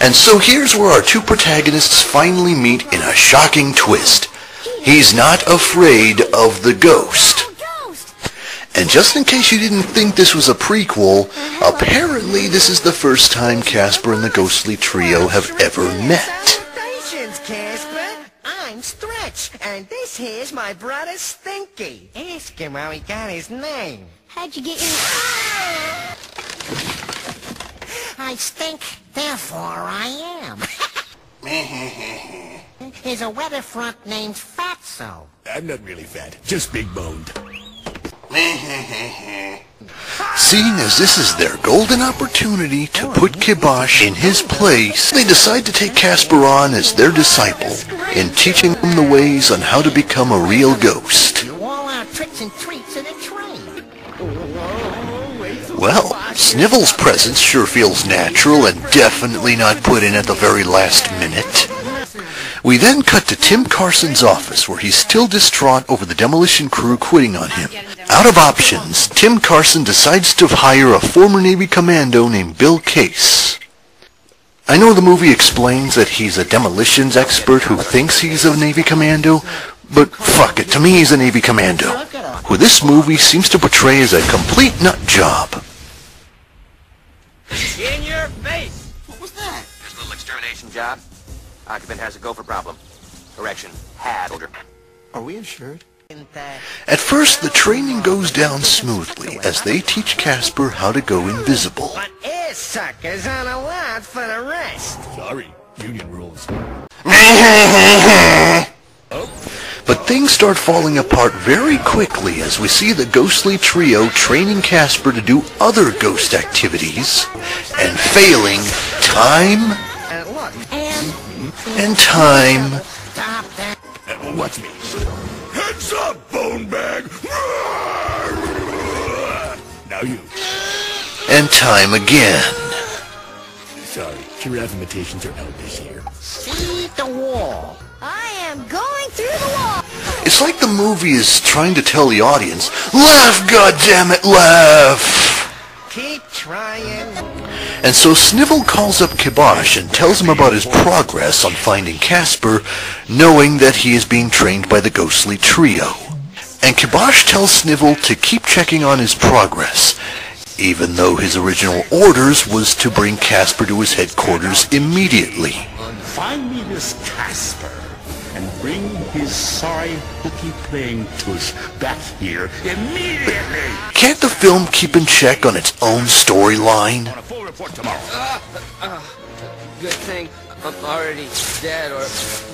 And so here's where our two protagonists finally meet in a shocking twist. He's not afraid of the ghost. And just in case you didn't think this was a prequel, apparently this is the first time Casper and the ghostly trio have ever met. Congratulations, Casper. I'm Stretch, and this here's my brother Stinky. Ask him how he got his name. How'd you get your... I stink, therefore I am. There's a weather front named Fatso. I'm not really fat, just big-boned. Seeing as this is their golden opportunity to put Kibosh in his place, they decide to take Casper on as their disciple in teaching him the ways on how to become a real ghost. You all our tricks and treats in a train. Well, Snivel's presence sure feels natural and definitely not put in at the very last minute. We then cut to Tim Carson's office, where he's still distraught over the demolition crew quitting on him. Out of options, Tim Carson decides to hire a former Navy commando named Bill Case. I know the movie explains that he's a demolitions expert who thinks he's a Navy commando, but fuck it, to me he's a Navy commando, who this movie seems to portray as a complete nut job. In your face! What was that? This little extermination job. Occupant has a gopher problem. Correction, had older. Are we insured? At first, the training goes down smoothly as they teach Casper how to go invisible. But air suckers aren't allowed for the rest. Sorry, union rules. But things start falling apart very quickly as we see the ghostly trio training Casper to do other ghost activities and failing time Look, and time stop that. Watch me. Heads up, bone bag! Now you. and time again. Sorry, giraffe imitations are out this year. See the wall. I am going through the wall. It's like the movie is trying to tell the audience, laugh, goddammit, laugh! Keep trying. And so Snivel calls up Kibosh and tells him about his progress on finding Casper, knowing that he is being trained by the ghostly trio. And Kibosh tells Snivel to keep checking on his progress, even though his original orders was to bring Casper to his headquarters immediately. Find me this Casper and bring his sorry hooky playing tush back here immediately. Can't the film keep in check on its own storyline? On a full report tomorrow. Good thing I'm already dead, or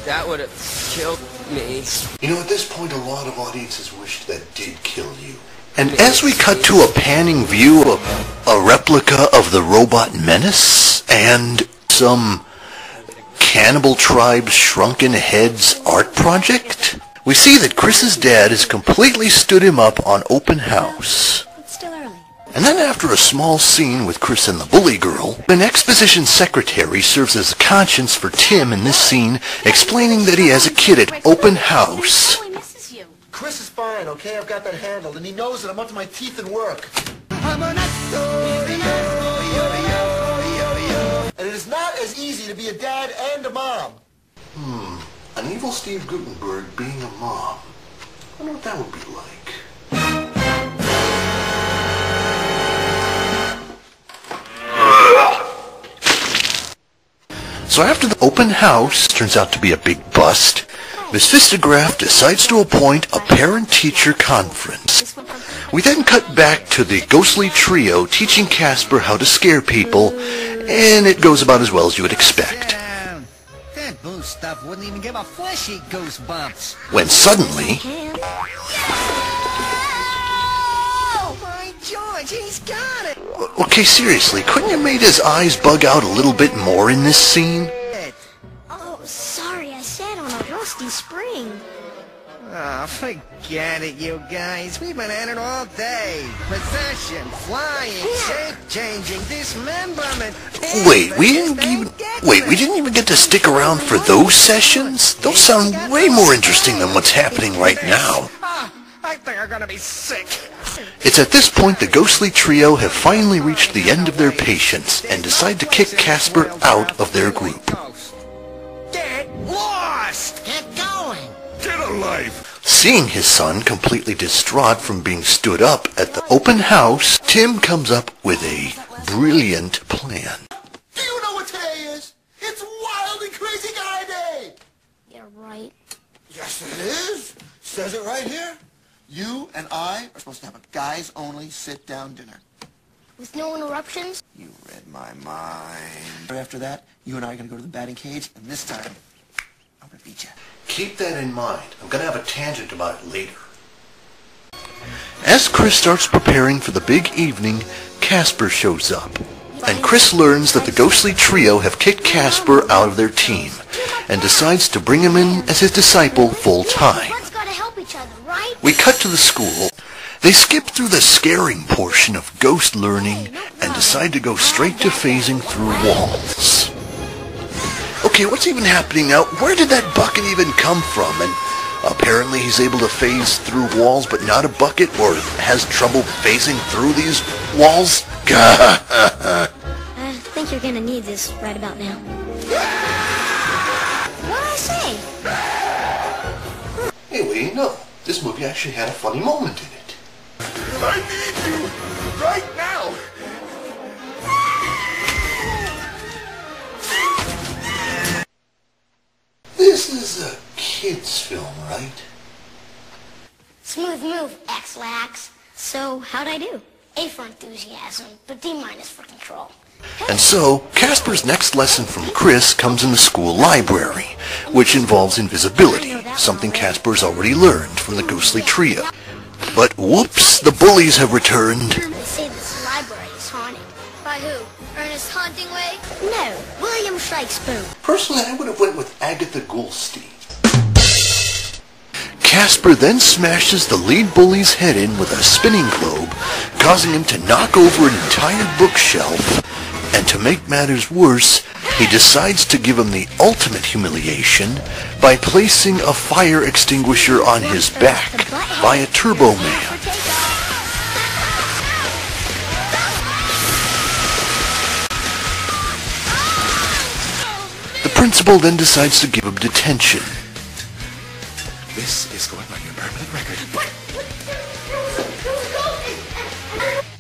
that would have killed me. You know, at this point, a lot of audiences wished that did kill you. And as we cut to a panning view of a replica of the robot Menace and some Cannibal Tribe's Shrunken Heads art project, we see that Chris's dad has completely stood him up on Open House. It's still early. And then after a small scene with Chris and the bully girl, an exposition secretary serves as a conscience for Tim in this scene, explaining that he has a kid at Open House. He really misses you. Chris is fine, okay? I've got that handled, and he knows that I'm up to my teeth in work. And it is not as easy to be a dad and a mom. An evil Steve Gutenberg being a mom. I wonder what that would be like. So after the open house turns out to be a big bust, Miss Vistograph decides to appoint a parent-teacher conference. We then cut back to the ghostly trio teaching Casper how to scare people, and it goes about as well as you would expect. That boo stuff wouldn't even give a fleshy goosebumps. When suddenly, Oh my George, he's got it. okay, seriously, couldn't you made his eyes bug out a little bit more in this scene? Oh, sorry, I sat on a rusty spring. Oh, forget it, you guys. We've been at it all day. Possession, flying, shape-changing, dismemberment. Wait, we didn't even get to stick around for those sessions? Those sound way more interesting than what's happening right now. I think I'm gonna be sick. It's at this point the ghostly trio have finally reached the end of their patience and decide to kick Casper out of their group. Get lost! Get going! Get a life! Seeing his son completely distraught from being stood up at the open house, Tim comes up with a brilliant plan. Do you know what today is? It's Wild and Crazy Guy Day! You're right. Yes, it is. Says it right here. You and I are supposed to have a guys-only sit-down dinner. With no interruptions? You read my mind. After that, you and I are going to go to the batting cage, and this time, I'm going to beat you. Keep that in mind. I'm going to have a tangent about it later. As Chris starts preparing for the big evening, Casper shows up. And Chris learns that the ghostly trio have kicked Casper out of their team and decides to bring him in as his disciple full-time. Everyone's gotta help each other, right? We cut to the school. They skip through the scaring portion of ghost learning and decide to go straight to phasing through walls. Okay, what's even happening now? Where did that bucket even come from? And apparently he's able to phase through walls but not a bucket, or has trouble phasing through these walls? I think you're gonna need this right about now. What'd I say? Hey, what do you know? This movie actually had a funny moment in it. I need you right now! This is a kid's film, right? Smooth move, X-Lax. So, how'd I do? A for enthusiasm, but D- for control. And so, Casper's next lesson from Chris comes in the school library, which involves invisibility, something Casper's already learned from the ghostly trio. But whoops, the bullies have returned. They say this library is haunted. By who? Ernest Huntingway? No, William Shakespeare. Personally, I would have went with Agatha Goldstein. Casper then smashes the lead bully's head in with a spinning globe, causing him to knock over an entire bookshelf. And to make matters worse, he decides to give him the ultimate humiliation by placing a fire extinguisher on his back by a Turbo Man. The principal then decides to give him detention. This is going on your permanent record.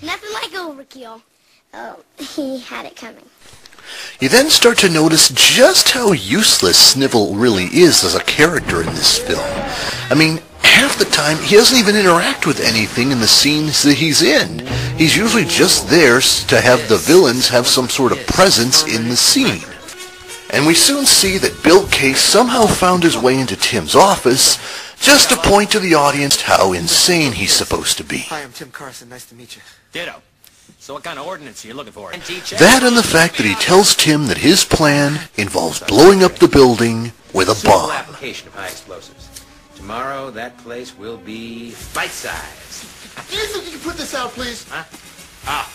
Nothing like overkill. Oh, he had it coming. You then start to notice just how useless Snivel really is as a character in this film. I mean, half the time he doesn't even interact with anything in the scenes that he's in. He's usually just there to have the villains have some sort of presence in the scene. And we soon see that Bill Case somehow found his way into Tim's office just to point to the audience how insane he's supposed to be. Hi, I'm Tim Carson. Nice to meet you. Ditto. So what kind of ordinance are you looking for? That and the fact that he tells Tim that his plan involves blowing up the building with a Simple bomb. application of high explosives. Tomorrow, that place will be bite-sized. Do you think you can put this out, please? Huh? Ah,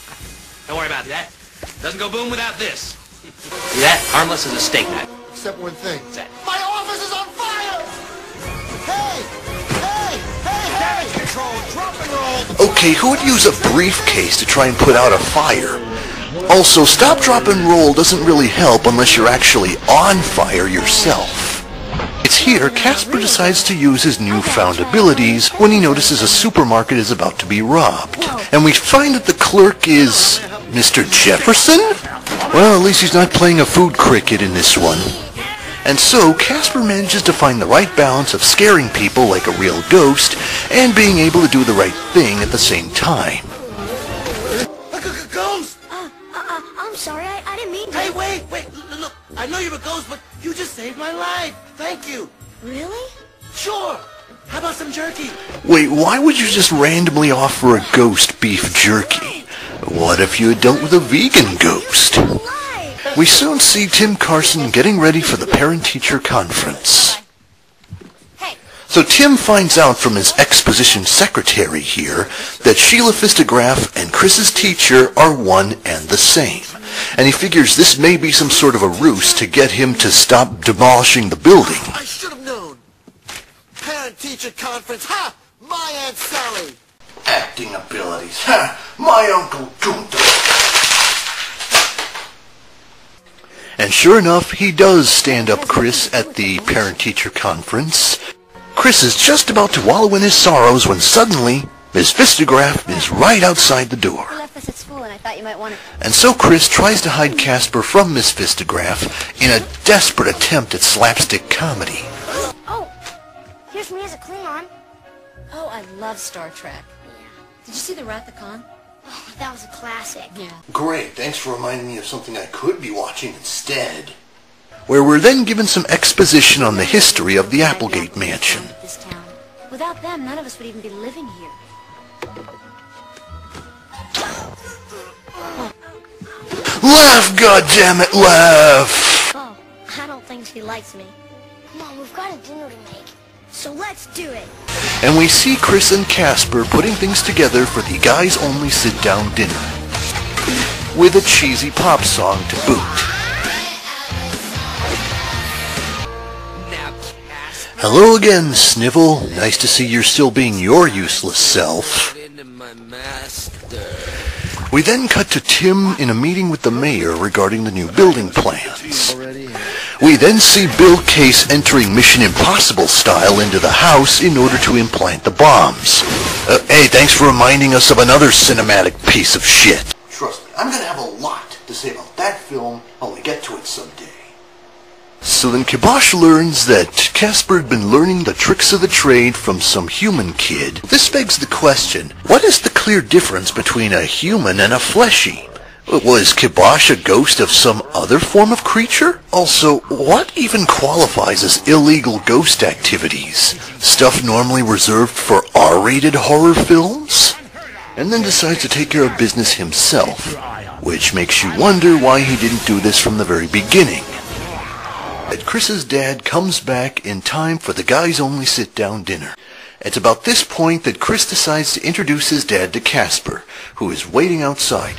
don't worry about that. Doesn't go boom without this. See that? Harmless as a steak knife. Except one thing. What's that? My office is on fire! Hey! Hey! Hey! Damage control! Drop and roll! Okay, who would use a briefcase to try and put out a fire? Also, stop, drop, and roll doesn't really help unless you're actually on fire yourself. It's here Casper decides to use his newfound abilities when he notices a supermarket is about to be robbed. And we find that the clerk is Mr. Jefferson? Well, at least he's not playing a food cricket in this one. And so, Casper manages to find the right balance of scaring people like a real ghost and being able to do the right thing at the same time. A ghost! I'm sorry, I didn't mean to. Hey, wait! Look, I know you're a ghost, but you just saved my life. Thank you. Really? Sure. How about some jerky? Wait, why would you just randomly offer a ghost beef jerky? What if you had dealt with a vegan ghost? We soon see Tim Carson getting ready for the parent-teacher conference. So Tim finds out from his exposition secretary here that Sheila Fistograph and Chris's teacher are one and the same. And he figures this may be some sort of a ruse to get him to stop demolishing the building. I should have known. Parent-teacher conference. Ha! My Aunt Sally. acting abilities. Ha! My Uncle Gunther. And sure enough, he does stand up Chris at the parent-teacher conference. Chris is just about to wallow in his sorrows when suddenly, Miss Vistograph is right outside the door. You left this at school and I thought you might want to... And so Chris tries to hide Casper from Miss Vistograph in a desperate attempt at slapstick comedy. Oh, here's me as a Klingon. Oh, I love Star Trek. Yeah. Did you see the Wrath of Khan? Oh, that was a classic. Yeah. Great, thanks for reminding me of something I could be watching instead. Where we're then given some exposition on the history of the Applegate Mansion. This town. Without them, none of us would even be living here. Laugh, goddammit, laugh! Oh, I don't think she likes me. Come on, we've got a dinner to make. So let's do it. And we see Chris and Casper putting things together for the guys-only sit-down dinner. With a cheesy pop song to boot. Hello again, Snivel. Nice to see you're still being your useless self. We then cut to Tim in a meeting with the mayor regarding the new building plans. We then see Bill Case entering Mission Impossible style into the house in order to implant the bombs. Hey, thanks for reminding us of another cinematic piece of shit. Trust me, I'm gonna have a lot to say about that film when we get to it someday. So then Kibosh learns that Casper had been learning the tricks of the trade from some human kid. This begs the question, what is the clear difference between a human and a fleshy? Was Kibosh a ghost of some other form of creature? Also, what even qualifies as illegal ghost activities? Stuff normally reserved for R-rated horror films? And then decides to take care of business himself, which makes you wonder why he didn't do this from the very beginning. That Chris's dad comes back in time for the guys-only sit-down dinner. It's about this point that Chris decides to introduce his dad to Casper, who is waiting outside.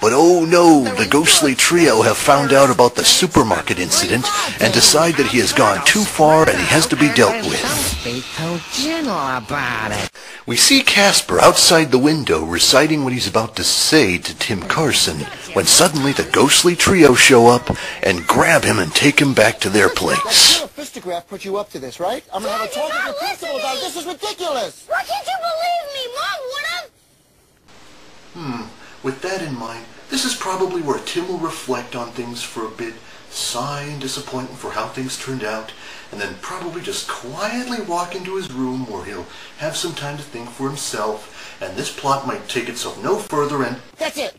But oh no, the ghostly trio have found out about the supermarket incident and decide that he has gone too far and he has to be dealt with. Be so gentle about it. We see Casper outside the window reciting what he's about to say to Tim Carson when suddenly the ghostly trio show up and grab him and take him back to their place. Vistograph put you up to this, right? I'm gonna have a talk with your principal about this. Is ridiculous. Why can't you believe me? Mom would've. With that in mind, this is probably where Tim will reflect on things for a bit, sigh in disappointment for how things turned out, and then probably just quietly walk into his room where he'll have some time to think for himself, and this plot might take itself no further and... That's it!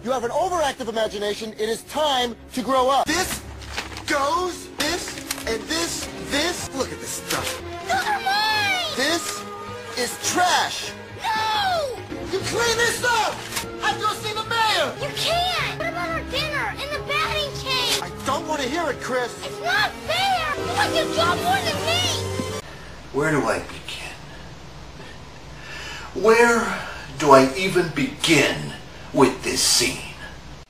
You have an overactive imagination. It is time to grow up. This goes, this, and this. Look at this stuff. Those are mine! This is trash. No! You clean this up! I've just seen the mayor! You can't! What about our dinner and the batting cage? I don't want to hear it, Chris. It's not fair! You like your job more than me! Where do I begin? Where do I even begin with this scene?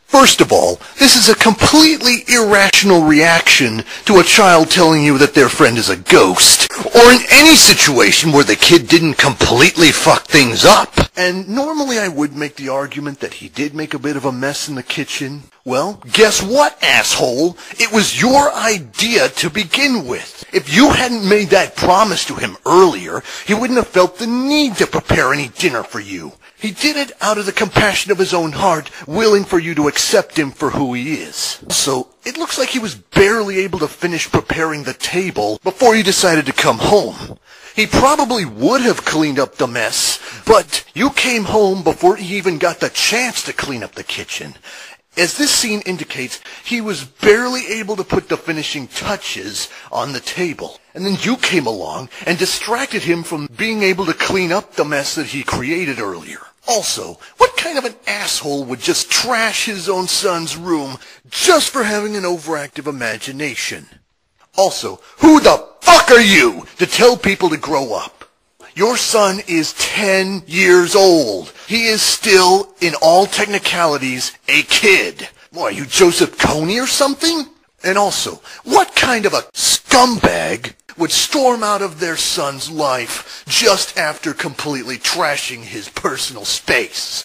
First of all, this is a completely irrational reaction to a child telling you that their friend is a ghost, or in any situation where the kid didn't completely fuck things up. And normally I would make the argument that he did make a bit of a mess in the kitchen. Well, guess what, asshole? It was your idea to begin with. If you hadn't made that promise to him earlier, he wouldn't have felt the need to prepare any dinner for you. He did it out of the compassion of his own heart, willing for you to accept him for who he is. So, it looks like he was barely able to finish preparing the table before you decided to come home. He probably would have cleaned up the mess, but you came home before he even got the chance to clean up the kitchen. As this scene indicates, he was barely able to put the finishing touches on the table. And then you came along and distracted him from being able to clean up the mess that he created earlier. Also, what kind of an asshole would just trash his own son's room just for having an overactive imagination? Also, who the fuck are you to tell people to grow up? Your son is 10 years old. He is still, in all technicalities, a kid. What, are you Joseph Kony or something? And also, what kind of a scumbag would storm out of their son's life just after completely trashing his personal space?